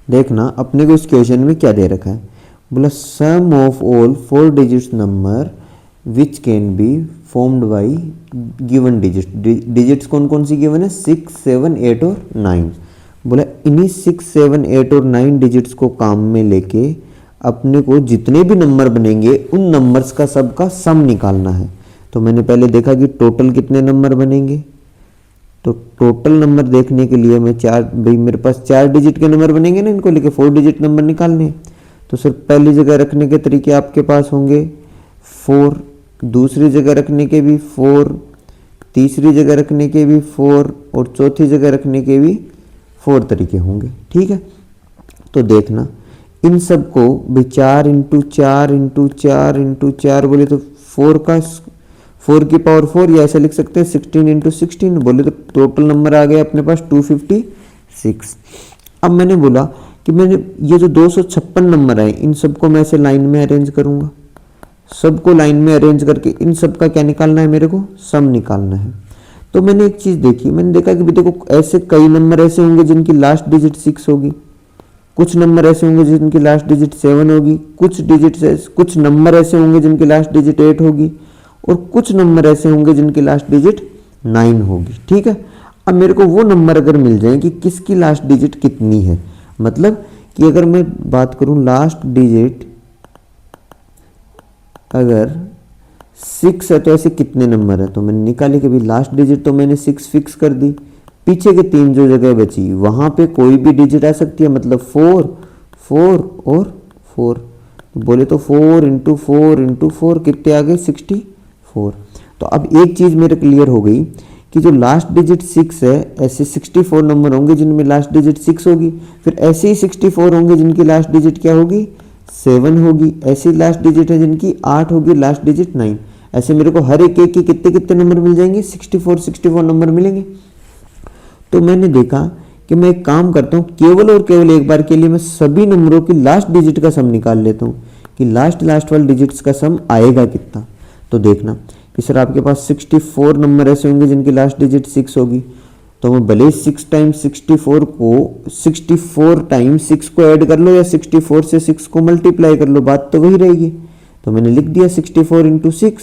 देखना अपने को इस क्वेश्चन में क्या दे रखा है, बोला sum of all 4 digits number which can be formed by given digit. Digits कौन कौन सी गिवन है, 6, 7, 8 और 9। बोला इन्हीं 6, 7, 8 और 9 डिजिट्स को काम में लेके अपने को जितने भी नंबर बनेंगे उन नंबर्स का सबका सम निकालना है। तो मैंने पहले देखा कि टोटल कितने नंबर बनेंगे, तो टोटल नंबर देखने के लिए मैं भाई मेरे पास 4 डिजिट के नंबर बनेंगे ना, इनको लेके 4 डिजिट नंबर निकालने। तो सिर्फ पहली जगह रखने के तरीके आपके पास होंगे 4, दूसरी जगह रखने के भी 4, तीसरी जगह रखने के भी 4 और चौथी जगह रखने के भी 4 तरीके होंगे। ठीक है, तो देखना इन सबको भी 4 इंटू 4 इंटू 4 इंटू 4 बोले तो 4 की पावर 4, या ऐसा लिख सकते हैं 16 इंटू 16 बोले तो टोटल नंबर आ गया अपने पास 256। अब मैंने बोला कि मैंने ये जो 256 नंबर आए इन सबको मैं ऐसे लाइन में अरेंज करूंगा, सबको लाइन में अरेंज करके इन सब का क्या निकालना है, मेरे को सम निकालना है। तो मैंने एक चीज देखी, मैंने देखा कि देखो ऐसे कई नंबर ऐसे होंगे जिनकी लास्ट डिजिट 6 होगी, कुछ नंबर ऐसे होंगे जिनकी लास्ट डिजिट 7 होगी, कुछ नंबर ऐसे होंगे जिनकी लास्ट डिजिट 8 होगी, और कुछ नंबर ऐसे होंगे जिनकी लास्ट डिजिट 9 होगी। ठीक है, अब मेरे को वो नंबर अगर मिल जाए कि किसकी लास्ट डिजिट कितनी है, मतलब कि अगर मैं बात करूं लास्ट डिजिट अगर 6 है तो ऐसे कितने नंबर है, तो मैंने निकाली कि भाई लास्ट डिजिट तो मैंने 6 फिक्स कर दी, पीछे के 3 जो जगह बची वहां पे कोई भी डिजिट आ सकती है, मतलब 4, 4 और 4। तो बोले तो 4 इंटू 4 इंटू 4 कितने आ गए, 64। तो अब एक चीज मेरे क्लियर हो गई कि जो लास्ट डिजिट 6 है ऐसे 64 नंबर होंगे जिनमें लास्ट डिजिट 6 होगी, फिर ऐसे ही 64 होंगे जिनकी लास्ट डिजिट क्या होगी, 7 होगी, ऐसी लास्ट डिजिट है जिनकी 8 होगी, लास्ट डिजिट 9। ऐसे मेरे को हर एक के कितने कितने नंबर मिल जाएंगे, 64 नंबर मिलेंगे। तो मैंने देखा कि मैं एक काम करता हूँ, केवल और केवल एक बार के लिए मैं सभी नंबरों की लास्ट डिजिट का सम निकाल लेता हूँ कि लास्ट वाले डिजिट्स का सम आएगा कितना। तो देखना कि सर आपके पास 64 नंबर ऐसे होंगे जिनकी लास्ट डिजिट 6 होगी, तो मैं भले 6 टाइम्स 64 को 64 टाइम्स 6 को ऐड कर लो या 64 से 6 को मल्टीप्लाई कर लो, बात तो वही रहेगी। तो मैंने लिख दिया 64 इंटू 6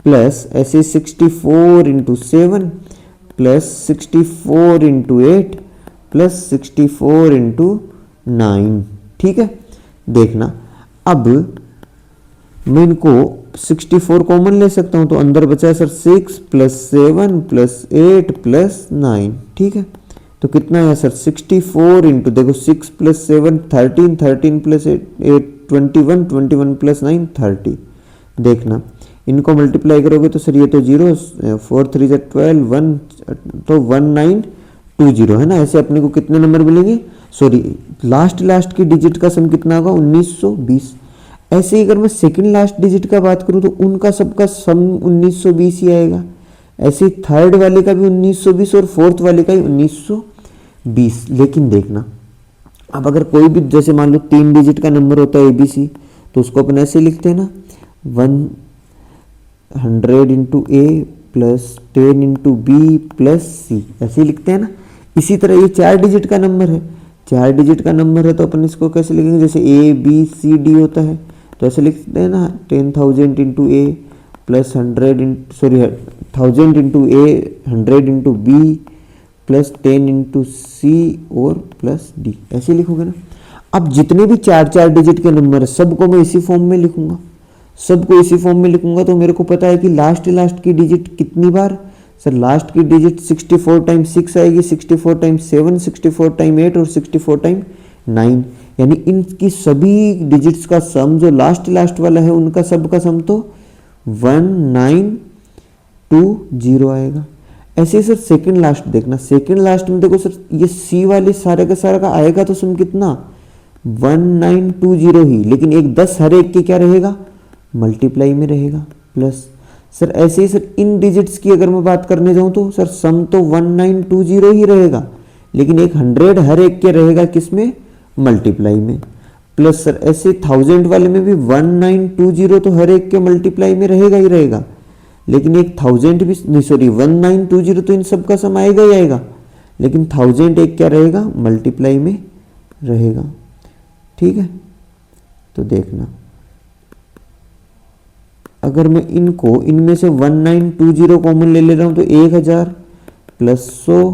प्लस ऐसे 64 into 7 plus 64 into 8 plus 64 into 9। ठीक है, देखना अब मैं इनको 64 कॉमन ले सकता हूं, तो अंदर बचा है सर 6 प्लस 7 प्लस 8 प्लस 9। ठीक है, तो कितना है सर 64 इंटू देखो 6 प्लस 7 13, 13 प्लस 8 21, 21 प्लस 9 30। देखना इनको मल्टीप्लाई करोगे तो सर ये तो 0, 4 3 12 1 तो 1920 है ना। ऐसे अपने को कितने नंबर मिलेंगे, सॉरी लास्ट की डिजिट का सम कितना होगा 1920। ऐसे ही अगर मैं सेकंड लास्ट डिजिट का बात करूं तो उनका सबका सम 1920 ही आएगा। ऐसे ही थर्ड वाले का भी 1920 और फोर्थ वाले का ही 1920। लेकिन देखना अब अगर कोई भी जैसे मान लो 3 डिजिट का नंबर होता है ABC, तो उसको अपन ऐसे लिखते हैं ना 100 into A plus 10 into B plus C, ऐसे ही लिखते हैं ना। इसी तरह ये 4 डिजिट का नंबर है, 4 डिजिट का नंबर है तो अपन इसको कैसे लिखेंगे, जैसे ABCD होता है तो ऐसे लिखते हैं ना 10,000 into A plus 1000 into A 100 into B plus 10 into C और प्लस D, ऐसे लिखोगे ना। अब जितने भी 4 डिजिट के नंबर है सबको मैं इसी फॉर्म में लिखूंगा, सबको इसी फॉर्म में लिखूंगा। तो मेरे को पता है कि लास्ट की डिजिट कितनी बार, सर लास्ट की डिजिट 64 टाइम्स 6 आएगी, 64 टाइम्स 7, 64 टाइम 8 और 64 टाइम 9। यानी इनकी सभी डिजिट्स का सम जो लास्ट वाला है उनका सब का सम तो 1920 आएगा। ऐसे ही सर सेकंड लास्ट देखना, सेकंड लास्ट में देखो सर ये C वाले सारे का आएगा तो सम कितना 1920 ही, लेकिन एक 10 हर एक के क्या रहेगा मल्टीप्लाई में रहेगा प्लस। सर ऐसे ही सर इन डिजिट्स की अगर मैं बात करने जाऊं तो सर सम तो 1920 ही रहेगा, लेकिन एक 100 हर एक के रहेगा किसमें मल्टीप्लाई में प्लस। सर ऐसे 1000 वाले में भी 1920 तो हर एक के मल्टीप्लाई में रहेगा ही रहेगा, लेकिन एक 1000 भी नहीं, सॉरी 1920 तो इन सब का सम आएगा ही आएगा, लेकिन 1000 एक क्या रहेगा मल्टीप्लाई में रहेगा। ठीक है, तो देखना अगर मैं इनको इनमें से 1920 कॉमन ले रहा हूं तो 1000 प्लस 100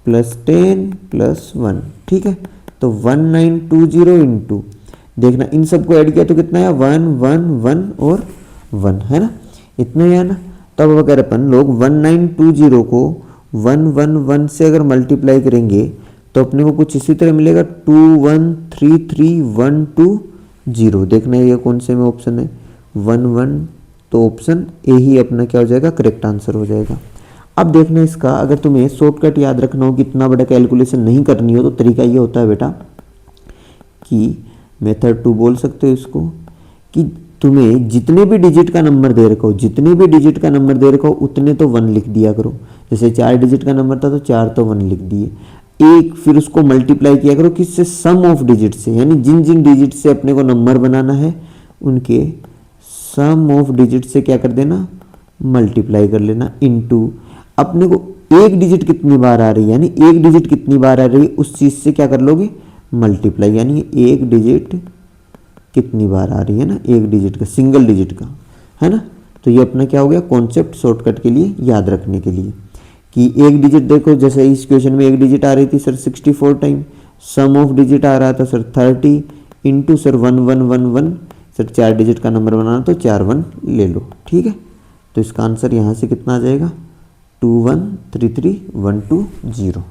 प्लस 10 प्लस 1। ठीक है, तो 1920 इंटू, देखना इन सबको ऐड किया तो कितना है 1 1 1 और 1 है ना, इतना ही है ना। तब अगर अपन लोग 1920 को 111 से अगर मल्टीप्लाई करेंगे तो अपने को कुछ इसी तरह मिलेगा 2133120। देखना ये कौन से में ऑप्शन है 11, तो ऑप्शन ए ही अपना क्या हो जाएगा, करेक्ट आंसर हो जाएगा। अब देखना इसका अगर तुम्हें शॉर्टकट याद रखना हो कि इतना बड़ा कैलकुलेशन नहीं करनी हो तो तरीका ये होता है बेटा कि मेथड 2 बोल सकते हो इसको, कि तुम्हें जितने भी डिजिट का नंबर दे रखा हो, जितने भी डिजिट का नंबर दे रखा हो उतने तो 1 लिख दिया करो। जैसे 4 डिजिट का नंबर था तो 4 तो 1 लिख दिए, एक फिर उसको मल्टीप्लाई किया करो किससे, सम ऑफ डिजिट से, यानी जिन जिन डिजिट से अपने को नंबर बनाना है उनके सम ऑफ डिजिट से क्या कर देना, मल्टीप्लाई कर लेना, इनटू अपने को एक डिजिट कितनी बार आ रही है, यानी एक डिजिट कितनी बार आ रही है उस चीज से क्या कर लोगे, मल्टीप्लाई, यानी एक डिजिट कितनी बार आ रही है ना, एक डिजिट का, सिंगल डिजिट का, है ना। तो ये अपना क्या हो गया कॉन्सेप्ट शॉर्टकट के लिए याद रखने के लिए कि एक डिजिट, देखो जैसे इस क्वेश्चन में एक डिजिट आ रही थी sir 64 time, sum of digit आ रहा था sir 30 into sir 1111, sir 4 digit का नंबर बनाना तो 4 1 ले लो। ठीक है, तो इसका आंसर यहाँ से कितना आ जाएगा 2133120।